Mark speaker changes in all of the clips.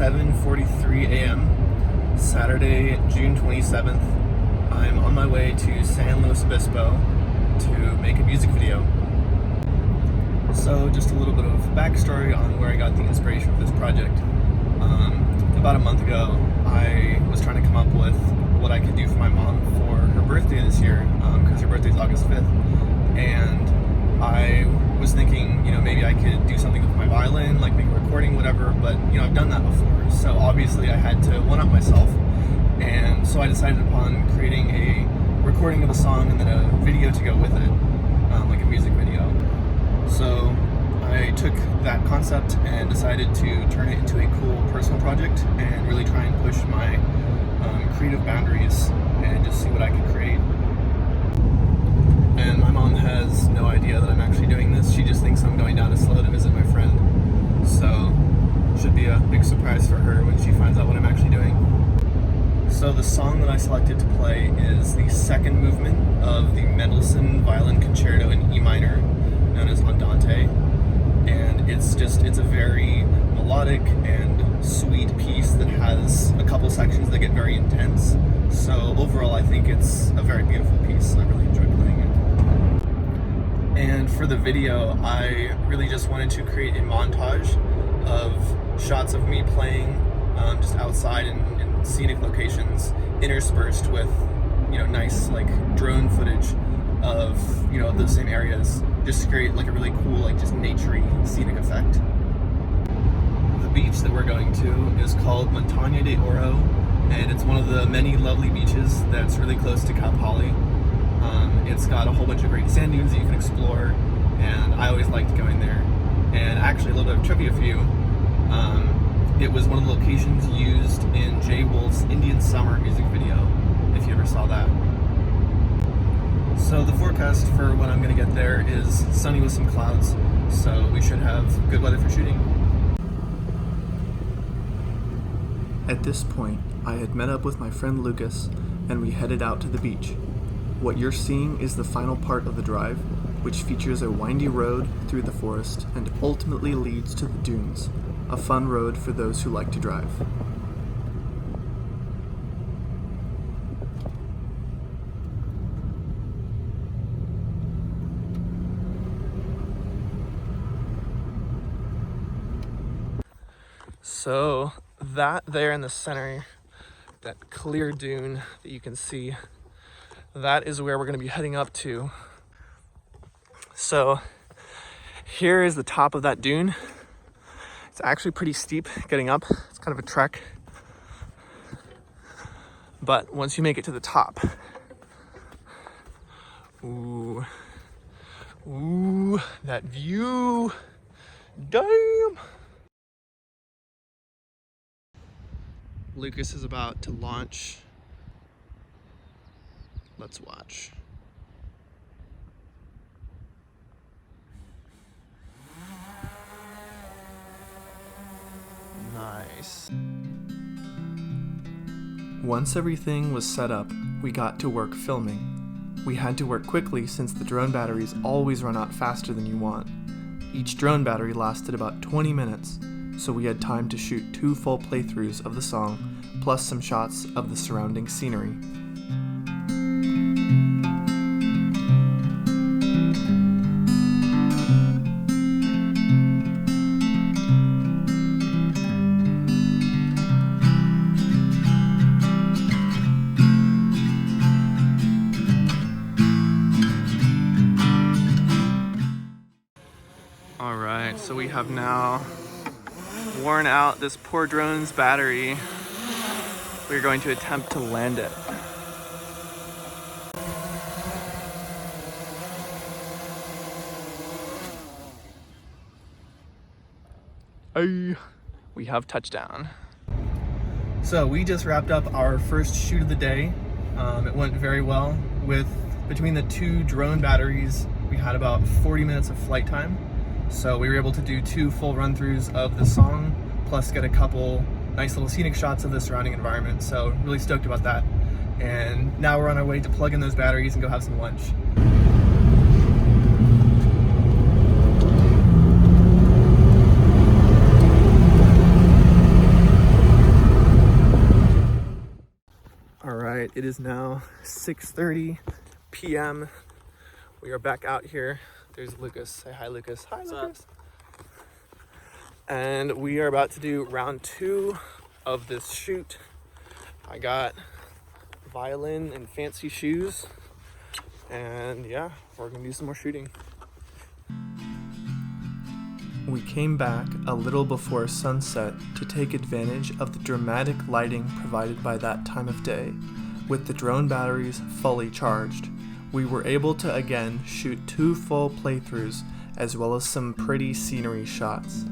Speaker 1: 7:43 a.m. Saturday, June 27th. I'm on my way to San Luis Obispo to make a music video. So just a little bit of backstory on where I got the inspiration for this project. About a month ago, I was trying to come up with what I could do for my mom for her birthday this year, because her birthday is August 5th. And I was thinking, maybe I could do something with my violin, like make a recording, whatever, but, I've done that before. So obviously I had to one-up myself. And so I decided upon creating a recording of a song and then a video to go with it, like a music video. So I took that concept and decided to turn it into a cool personal project and really try and push my creative boundaries and just see what I could create. And my mom has no idea that I'm actually doing this. She just thinks I'm going down to SLO to visit my friend. So it should be a big surprise for her when she finds out what I'm actually doing. So the song that I selected to play is the second movement of the Mendelssohn Violin Concerto in E minor, known as Andante. And it's a very melodic and sweet piece that has a couple sections that get very intense. So overall, I think it's a very beautiful piece. I really enjoy playing it. And for the video, I really just wanted to create a montage of shots of me playing just outside in scenic locations, interspersed with nice drone footage of those same areas, just to create a really cool just naturey scenic effect. The beach that we're going to is called Montaña de Oro, and it's one of the many lovely beaches that's really close to Cal Poly. It's got a whole bunch of great sand dunes that you can explore, and I always liked going there. And actually, a little bit of trivia for you. It was one of the locations used in Jay Wolf's Indian Summer music video, if you ever saw that. So the forecast for when I'm going to get there is sunny with some clouds, so we should have good weather for shooting. At this point, I had met up with my friend Lucas, and we headed out to the beach. What you're seeing is the final part of the drive, which features a windy road through the forest and ultimately leads to the dunes, a fun road for those who like to drive. So that there in the center, that clear dune that you can see, that is where we're going to be heading up to. So here is the top of that dune. It's actually pretty steep getting up. It's kind of a trek. But once you make it to the top, ooh, that view, damn. Lucas is about to launch. Let's watch. Nice. Once everything was set up, we got to work filming. We had to work quickly since the drone batteries always run out faster than you want. Each drone battery lasted about 20 minutes, so we had time to shoot 2 full playthroughs of the song, plus some shots of the surrounding scenery. Alright, so we have now worn out this poor drone's battery. We're going to attempt to land it. Hey, we have touchdown. So we just wrapped up our first shoot of the day. It went very well. Between the 2 drone batteries, we had about 40 minutes of flight time. So we were able to do 2 full run-throughs of the song, plus get a couple nice little scenic shots of the surrounding environment. So really stoked about that. And now we're on our way to plug in those batteries and go have some lunch. All right, it is now 6:30 p.m. We are back out here. There's Lucas. Say hi, Lucas. Hi,
Speaker 2: What's
Speaker 1: Lucas. And we are about to do round 2 of this shoot. I got violin and fancy shoes. And yeah, we're gonna do some more shooting. We came back a little before sunset to take advantage of the dramatic lighting provided by that time of day. With the drone batteries fully charged, we were able to again shoot 2 full playthroughs as well as some pretty scenery shots.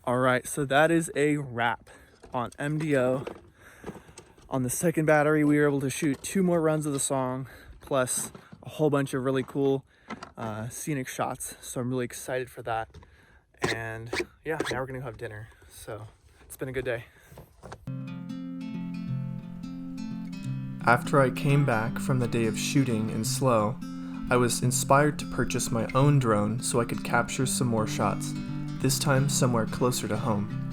Speaker 1: Alright, so that is a wrap on MDO. On the second battery, we were able to shoot 2 more runs of the song, plus a whole bunch of really cool scenic shots. So I'm really excited for that. And yeah, now we're gonna go have dinner. So it's been a good day. After I came back from the day of shooting in slow, I was inspired to purchase my own drone so I could capture some more shots. This time somewhere closer to home.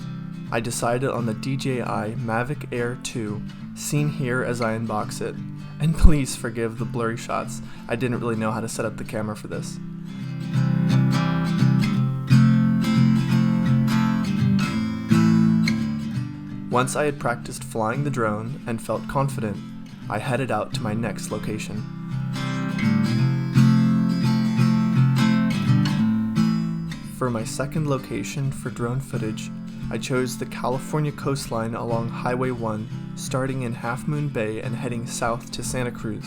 Speaker 1: I decided on the DJI Mavic Air 2, seen here as I unbox it. And please forgive the blurry shots, I didn't really know how to set up the camera for this. Once I had practiced flying the drone and felt confident, I headed out to my next location. For my second location for drone footage, I chose the California coastline along Highway 1, starting in Half Moon Bay and heading south to Santa Cruz.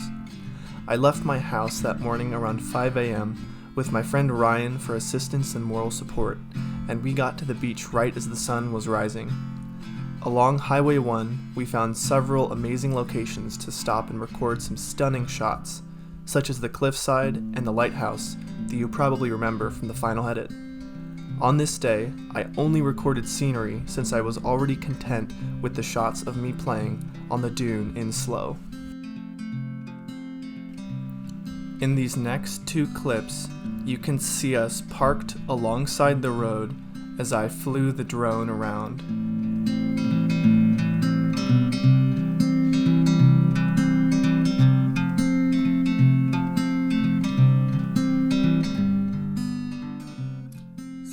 Speaker 1: I left my house that morning around 5 a.m. with my friend Ryan for assistance and moral support, and we got to the beach right as the sun was rising. Along Highway 1, we found several amazing locations to stop and record some stunning shots, such as the cliffside and the lighthouse that you probably remember from the final edit. On this day, I only recorded scenery since I was already content with the shots of me playing on the dune in slow. In these next 2 clips, you can see us parked alongside the road as I flew the drone around.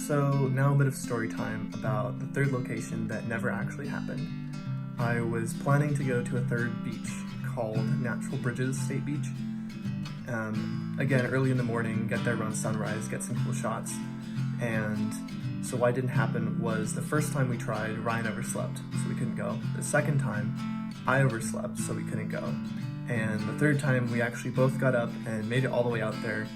Speaker 1: So now a bit of story time about the third location that never actually happened. I was planning to go to a third beach called Natural Bridges State Beach. Again, early in the morning, get there around sunrise, get some cool shots. And so why it didn't happen was the first time we tried, Ryan overslept, so we couldn't go. The second time, I overslept, so we couldn't go. And the third time, we actually both got up and made it all the way out there,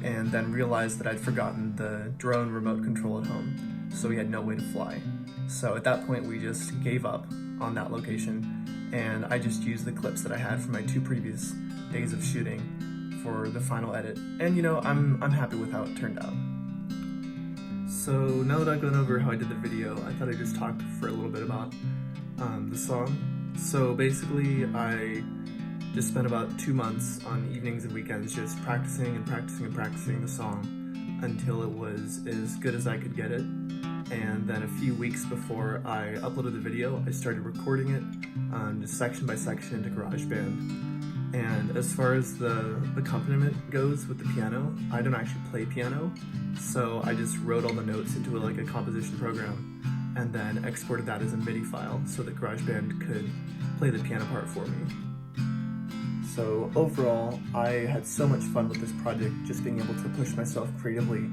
Speaker 1: and then realized that I'd forgotten the drone remote control at home, so we had no way to fly. So at that point we just gave up on that location, and I just used the clips that I had from my 2 previous days of shooting for the final edit. And you know, I'm happy with how it turned out. So now that I've gone over how I did the video, I thought I'd just talk for a little bit about the song. So basically I just spent about 2 months on evenings and weekends just practicing the song until it was as good as I could get it. And then a few weeks before I uploaded the video, I started recording it just section by section into GarageBand. And as far as the accompaniment goes with the piano, I don't actually play piano, so I just wrote all the notes into like a composition program and then exported that as a MIDI file so that GarageBand could play the piano part for me. So overall, I had so much fun with this project, just being able to push myself creatively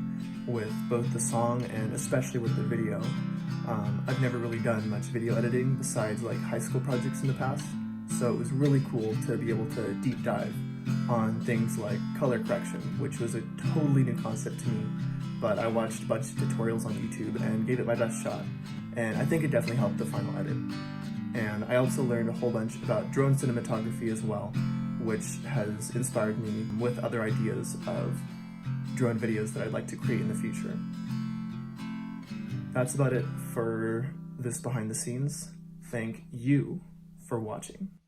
Speaker 1: with both the song and especially with the video. I've never really done much video editing besides like high school projects in the past, so it was really cool to be able to deep dive on things like color correction, which was a totally new concept to me, but I watched a bunch of tutorials on YouTube and gave it my best shot, and I think it definitely helped the final edit. And I also learned a whole bunch about drone cinematography as well, which has inspired me with other ideas of drone videos that I'd like to create in the future. That's about it for this behind the scenes. Thank you for watching.